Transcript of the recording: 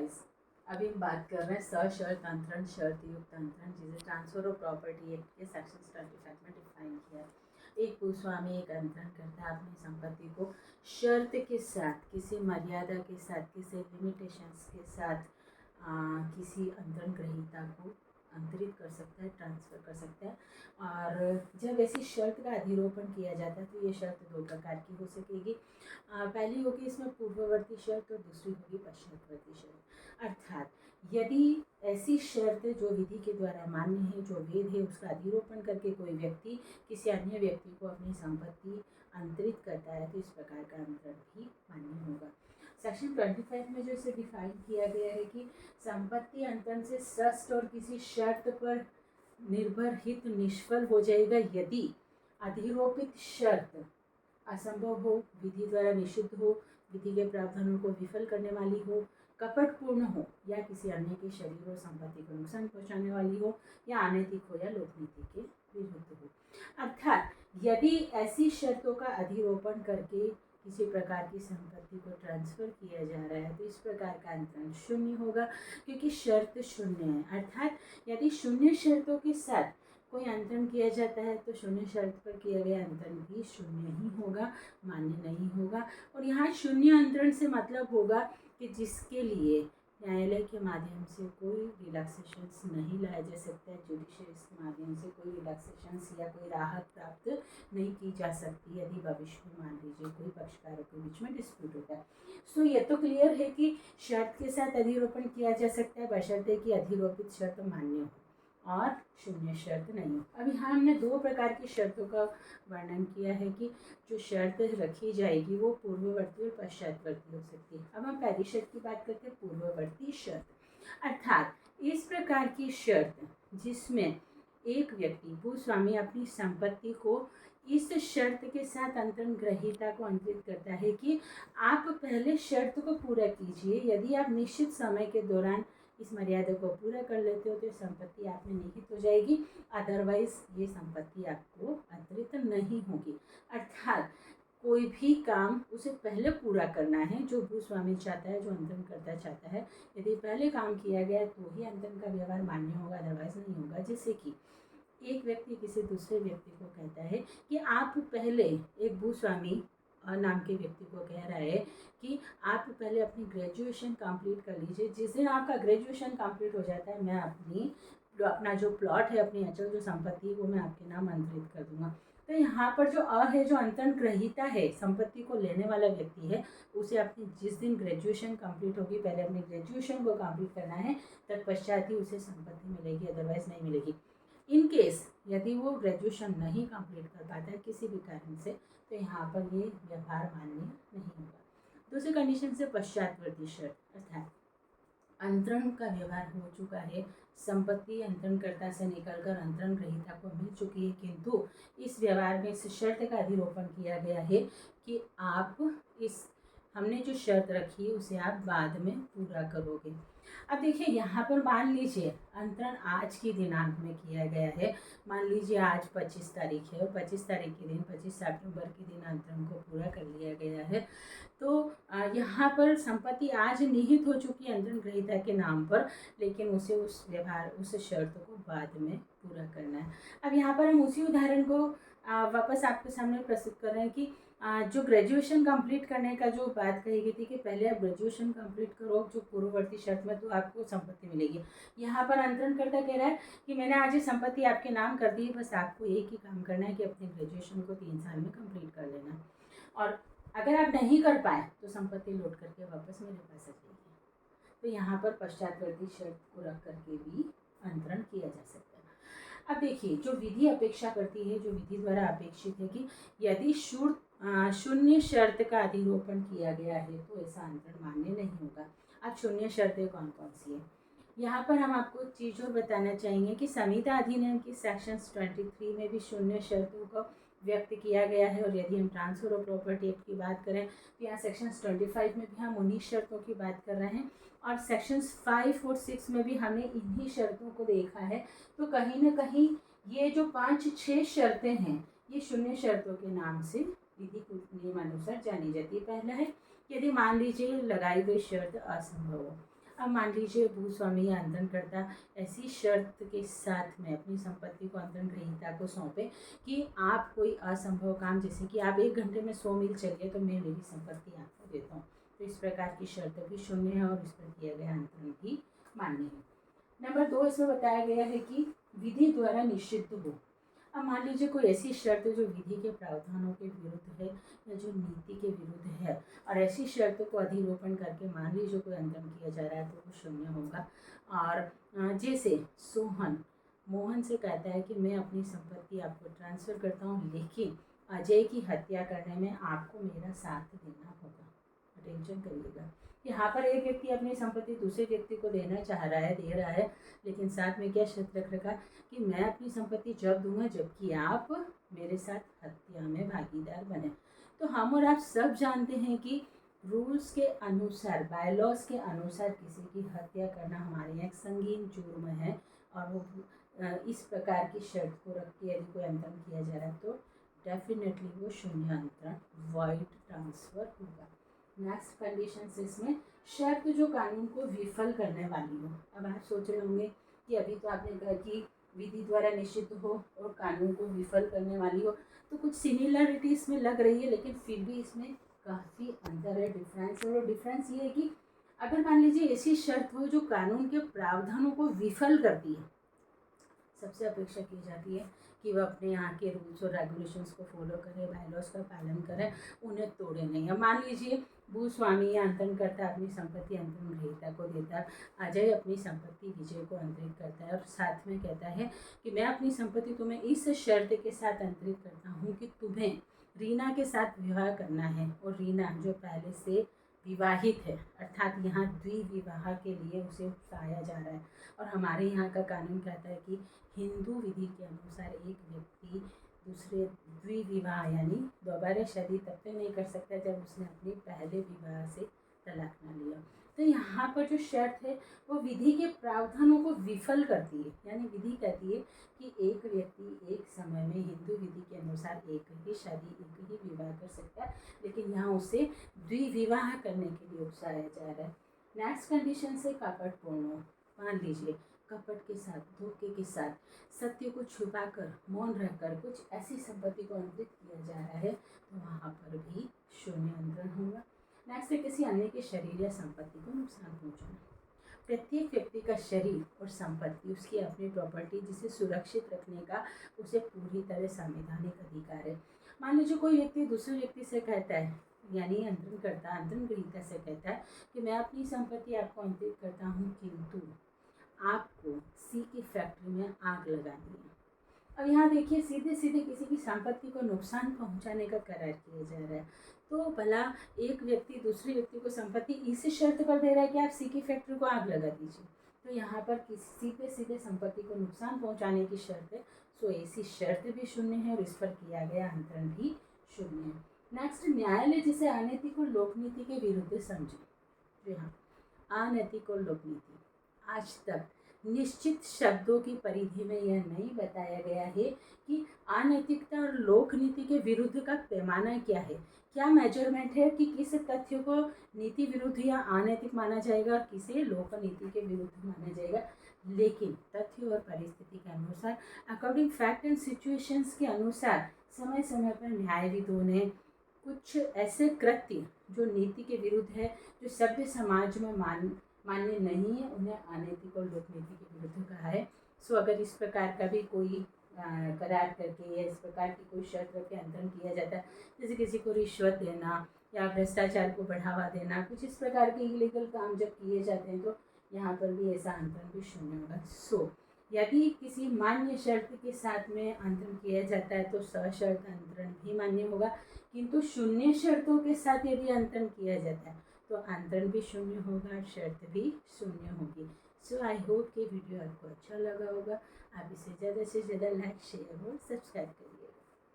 Guys, अभी हम बात कर रहे हैं सशर्त अंतरण शर्त युक्त अंतरण, जिसे ट्रांसफर ऑफ प्रॉपर्टी एक्ट के सेक्शन 25 में डिफाइन किया है। एक भूस्वामी एक अंतरण करता है अपनी संपत्ति को शर्त के साथ, किसी मर्यादा के साथ, किसी लिमिटेशंस के साथ किसी अंतरण ग्रहीता को अंतरित कर सकता है, ट्रांसफ़र कर सकता है। और जब ऐसी शर्त का अधिरोपण किया जाता है तो ये शर्त दो प्रकार की हो सकेगी। पहली होगी इसमें पूर्ववर्ती शर्त और दूसरी होगी पश्चातवर्ती शर्त। अर्थात यदि ऐसी शर्त जो विधि के द्वारा मान्य है, जो वेद है, उसका अधिरोपण करके कोई व्यक्ति किसी अन्य व्यक्ति को अपनी संपत्ति अंतरित करता है तो इस प्रकार का अंतरण भी मान्य होगा। सेक्शन 25 में जो इसे डिफाइन किया गया है कि संपत्ति अंतरण से सस्त और किसी शर्त पर निर्भर हित निष्फल हो जाएगा यदि अधिरोपित शर्त असंभव हो, विधि द्वारा निषिद्ध हो, विधि के प्रावधानों को विफल करने वाली हो, कपटपूर्ण हो या किसी अन्य के शरीर और संपत्ति को नुकसान पहुंचाने वाली हो या अनैतिक हो या लोकनीति के विरुद्ध हो। अर्थात यदि ऐसी शर्तों का अधिरोपण करके किसी प्रकार की संपत्ति को ट्रांसफर किया जा रहा है तो इस प्रकार का अंतरण शून्य होगा, क्योंकि शर्त शून्य है। अर्थात यदि शून्य शर्तों के साथ कोई अंतरण किया जाता है तो शून्य शर्त पर किया गया अंतरण भी शून्य ही होगा, मान्य नहीं होगा। और यहाँ शून्य अंतरण से मतलब होगा कि जिसके लिए न्यायालय के माध्यम से कोई रिलैक्सेशंस नहीं लाया जा सकता है, जुडिशरी के माध्यम से कोई रिलैक्सेशंस या कोई राहत प्राप्त नहीं की जा सकती यदि भविष्य में मान लीजिए कोई पक्षकारों के बीच में डिस्प्यूट होता है। सो ये तो क्लियर है कि शर्त के साथ अधिरोपण किया जा सकता है बशर्ते कि अधिरोपित शर्त मान्य हो और शून्य शर्त नहीं हो। अब यहाँ हमने दो प्रकार की शर्तों का वर्णन किया है कि जो शर्त रखी जाएगी वो पूर्ववर्ती और पश्चातवर्ती हो सकती है। अब हम पहली शर्त की बात करते हैं, पूर्ववर्ती शर्त। अर्थात इस प्रकार की शर्त जिसमें एक व्यक्ति भूस्वामी अपनी संपत्ति को इस शर्त के साथ अंतरण ग्रहीता को अंतरित करता है कि आप पहले शर्त को पूरा कीजिए, यदि आप निश्चित समय के दौरान इस मर्यादा को पूरा कर लेते हो तो संपत्ति आप में निहित हो जाएगी, अदरवाइज ये संपत्ति आपको अंतरित नहीं होगी। अर्थात कोई भी काम उसे पहले पूरा करना है जो भूस्वामी चाहता है, जो अंतरण करता चाहता है। यदि पहले काम किया गया तो ही अंतरण का व्यवहार मान्य होगा, अदरवाइज नहीं होगा। जैसे कि एक व्यक्ति किसी दूसरे व्यक्ति को कहता है कि आप पहले, एक भूस्वामी नाम के व्यक्ति को कह रहा है कि आप पहले अपनी ग्रेजुएशन कंप्लीट कर लीजिए, जिस दिन आपका ग्रेजुएशन कंप्लीट हो जाता है मैं अपना जो प्लॉट है, अपनी अचल जो संपत्ति है वो मैं आपके नाम अंतरित कर दूंगा। तो यहाँ पर जो है, जो अंतरण ग्रहीता है, संपत्ति को लेने वाला व्यक्ति है, उसे अपनी जिस दिन ग्रेजुएशन कंप्लीट होगी पहले अपनी ग्रेजुएशन को कंप्लीट करना है, तत्पश्चात ही उसे संपत्ति मिलेगी, अदरवाइज नहीं मिलेगी। इन केस यदि वो ग्रेजुएशन नहीं कंप्लीट कर पाता है किसी भी कारण से तो यहाँ पर ये व्यवहार मान्य नहीं होगा। दूसरी कंडीशन से पश्चातवर्ती शर्त, अर्थात अंतरण का व्यवहार हो चुका है, संपत्ति अंतरणकर्ता से निकलकर अंतरण ग्रहीता को मिल चुकी है, किंतु इस व्यवहार में इस शर्त का अधिरोपण किया गया है कि आप हमने जो शर्त रखी है उसे आप बाद में पूरा करोगे। अब देखिए यहाँ पर मान लीजिए अंतरण आज की दिनांक में किया गया है, मान लीजिए आज 25 तारीख है और 25 तारीख के दिन 25 सितंबर के दिन अंतरण को पूरा कर लिया गया है। तो यहाँ पर संपत्ति आज निहित हो चुकी है अंतरण ग्रहीता के नाम पर, लेकिन उसे उस शर्त को बाद में पूरा करना है। अब यहाँ पर हम उसी उदाहरण को वापस आपके सामने प्रस्तुत कर रहे हैं कि जो ग्रेजुएशन कंप्लीट करने का जो बात कही गई थी कि पहले आप ग्रेजुएशन कंप्लीट करो जो पूर्ववर्ती शर्त में, तो आपको संपत्ति मिलेगी। यहाँ पर अंतरणकर्ता कह रहा है कि मैंने आज ये संपत्ति आपके नाम कर दी, बस आपको एक ही काम करना है कि अपने ग्रेजुएशन को 3 साल में कंप्लीट कर लेना, और अगर आप नहीं कर पाए तो संपत्ति लौट करके वापस मेरे पास आ जाएगी। तो यहाँ पर पश्चातवर्ती शर्त को रख करके भी अंतरण किया जा सकता है। अब देखिए जो विधि अपेक्षा करती है, जो विधि द्वारा अपेक्षित है कि यदि शून्य शर्त का अधिरोपण किया गया है तो ऐसा अंतरण मान्य नहीं होगा। अब शून्य शर्तें कौन कौन सी है, यहाँ पर हम आपको एक चीज़ और बताना चाहेंगे कि संविदा अधिनियम की सेक्शन 23 में भी शून्य शर्तों को व्यक्त किया गया है। और यदि हम ट्रांसफर ऑफ प्रॉपर्टी एक्ट की बात करें तो यहाँ सेक्शन 25 में भी हम उन्हीं शर्तों की बात कर रहे हैं, और सेक्शंस 5 और 6 में भी हमने इन्हीं शर्तों को देखा है। तो कहीं ना कहीं ये जो 5-6 शर्तें हैं ये शून्य शर्तों के नाम से विधि नियमानुसार जानी जाती है। पहला है यदि मान लीजिए लगाई गई शर्त असंभव हो। अब मान लीजिए भूस्वामी या अंतरणकर्ता ऐसी शर्त के साथ में अपनी संपत्ति को अंतरण ग्रहीता को सौंपे कि आप कोई असंभव काम, जैसे कि आप 1 घंटे में 100 मील चलिए तो मैं मेरी संपत्ति आपको देता हूँ, तो इस प्रकार की शर्त भी शून्य है और इस पर किया गया अंतरण भी मान्य है। नंबर 2 इसमें बताया गया है कि विधि द्वारा निषिद्ध हो। अब मान लीजिए कोई ऐसी शर्त जो विधि के प्रावधानों के विरुद्ध है या जो नीति के विरुद्ध है, और ऐसी शर्त को अधिरोपण करके मान लीजिए कोई अंतरण किया जा रहा है तो वो शून्य होगा। और जैसे सोहन मोहन से कहता है कि मैं अपनी संपत्ति आपको ट्रांसफ़र करता हूँ, लेकिन अजय की हत्या करने में आपको मेरा साथ देना होगा। अटेंशन करिएगा, यहाँ पर एक व्यक्ति अपनी संपत्ति दूसरे व्यक्ति को देना चाह रहा है, दे रहा है, लेकिन साथ में क्या शर्त रख रखा कि मैं अपनी संपत्ति जब दूंगा जबकि आप मेरे साथ हत्या में भागीदार बने। तो हम और आप सब जानते हैं कि रूल्स के अनुसार, बायलॉज के अनुसार किसी की हत्या करना हमारे यहाँ एक संगीन जुर्म है, और वो इस प्रकार की शर्त को रख के यदि कोई अंतरण किया जा रहा है तो डेफिनेटली वो शून्य अंतरण, वॉइड ट्रांसफ़र होगा। नेक्स्ट कंडीशन इसमें शर्त जो कानून को विफल करने वाली हो। अब आप सोच रहे होंगे कि अभी तो आपने कहा कि विधि द्वारा निषिद्ध हो और कानून को विफल करने वाली हो, तो कुछ सिमिलरिटी इसमें लग रही है, लेकिन फिर भी इसमें काफ़ी अंतर है, डिफरेंस है। और डिफरेंस ये है कि अगर मान लीजिए ऐसी शर्त हो जो कानून के प्रावधानों को विफल करती है, सबसे अपेक्षा की जाती है कि वह अपने यहाँ के रूल्स और रेगुलेशंस को फॉलो करें, बायलॉज का पालन करें, उन्हें तोड़े नहीं। अब मान लीजिए भूस्वामी या अंतरणकर्ता अपनी संपत्ति अंतरण ग्रहीता को देता है, अजय अपनी संपत्ति विजय को अंतरित करता है और साथ में कहता है कि मैं अपनी संपत्ति तुम्हें इस शर्त के साथ अंतरित करता हूँ कि तुम्हें रीना के साथ विवाह करना है, और रीना जो पहले से विवाहित है, अर्थात यहाँ द्विविवाह के लिए उसे उकसाया जा रहा है। और हमारे यहाँ का कानून कहता है कि हिंदू विधि के अनुसार एक व्यक्ति दूसरे द्विविवाह यानी दोबारा शादी तब तक नहीं कर सकता जब उसने अपने पहले विवाह से तलाक ना लिया। तो यहाँ पर जो शर्त है वो विधि के प्रावधानों को विफल करती है, यानी विधि कहती है कि एक व्यक्ति एक समय में हिंदू विधि के अनुसार एक ही शादी, एक ही विवाह कर सकता है, लेकिन यहाँ उसे द्विविवाह करने के लिए उकसाया जा रहा है। नेक्स्ट कंडीशन से कपटपूर्ण हो। मान लीजिए कपट के साथ, धोखे के साथ, सत्य को छुपाकर, मौन रहकर कुछ ऐसी संपत्ति को अंतरित किया जा रहा है, तो वहाँ पर भी शून्य अंतरण होगा। नेक्स्ट है किसी अन्य के शरीर या संपत्ति को नुकसान पहुँचाना। प्रत्येक व्यक्ति का शरीर और संपत्ति उसकी अपनी प्रॉपर्टी, जिसे सुरक्षित रखने का उसे पूरी तरह संवैधानिक अधिकार है। मान लीजिए कोई व्यक्ति दूसरे व्यक्ति से कहता है, यानी अंतरणकर्ता अंतरण ग्रहीता से कहता है कि मैं अपनी संपत्ति आपको अंतरित करता हूँ, किंतु आपको सी की फैक्ट्री में आग लगानी है। अब यहाँ देखिए सीधे सीधे किसी की संपत्ति को नुकसान पहुँचाने का करार किया जा रहा है। तो भला एक व्यक्ति दूसरे व्यक्ति को संपत्ति इस शर्त पर दे रहा है कि आप सी की फैक्ट्री को आग लगा दीजिए, तो यहाँ पर किसी पे सीधे संपत्ति को नुकसान पहुँचाने की शर्त है, सो ऐसी शर्त भी शून्य है और इस पर किया गया अंतरण भी शून्य है। नेक्स्ट, न्यायालय जिसे अनैतिक और लोकनीति के विरुद्ध समझे। जी हाँ, अनैतिक और लोकनीति आज तक निश्चित शब्दों की परिधि में यह नहीं बताया गया है कि अनैतिकता और लोकनीति के विरुद्ध का पैमाना क्या है, क्या मेजरमेंट है कि किस तथ्य को नीति विरुद्ध या अनैतिक माना जाएगा और किसे लोकनीति के विरुद्ध माना जाएगा। लेकिन तथ्य और परिस्थिति के अनुसार, अकॉर्डिंग फैक्ट एंड सिचुएशंस के अनुसार समय समय पर न्यायविदों ने कुछ ऐसे कृत्य जो नीति के विरुद्ध है, जो सभ्य समाज में मान्य नहीं है, उन्हें अनैतिक और लोकनीति के विरुद्ध कहा है। सो अगर इस प्रकार का भी कोई करार करके या इस प्रकार की कोई शर्त रख के अंतरण किया जाता है, जैसे किसी को रिश्वत देना या भ्रष्टाचार को बढ़ावा देना, कुछ इस प्रकार के इलीगल काम जब किए जाते हैं, तो यहाँ पर भी ऐसा अंतरण भी शून्य होगा। सो यदि किसी मान्य शर्त के साथ में अंतरण किया जाता है तो सशर्त अंतरण भी मान्य होगा, किंतु शून्य शर्तों के साथ यदि अंतरण किया जाता है तो अंतरण भी शून्य होगा, शर्त भी शून्य होगी। सो आई होप कि वीडियो आपको अच्छा लगा होगा। आप इसे ज़्यादा से ज़्यादा लाइक, शेयर और सब्सक्राइब करें।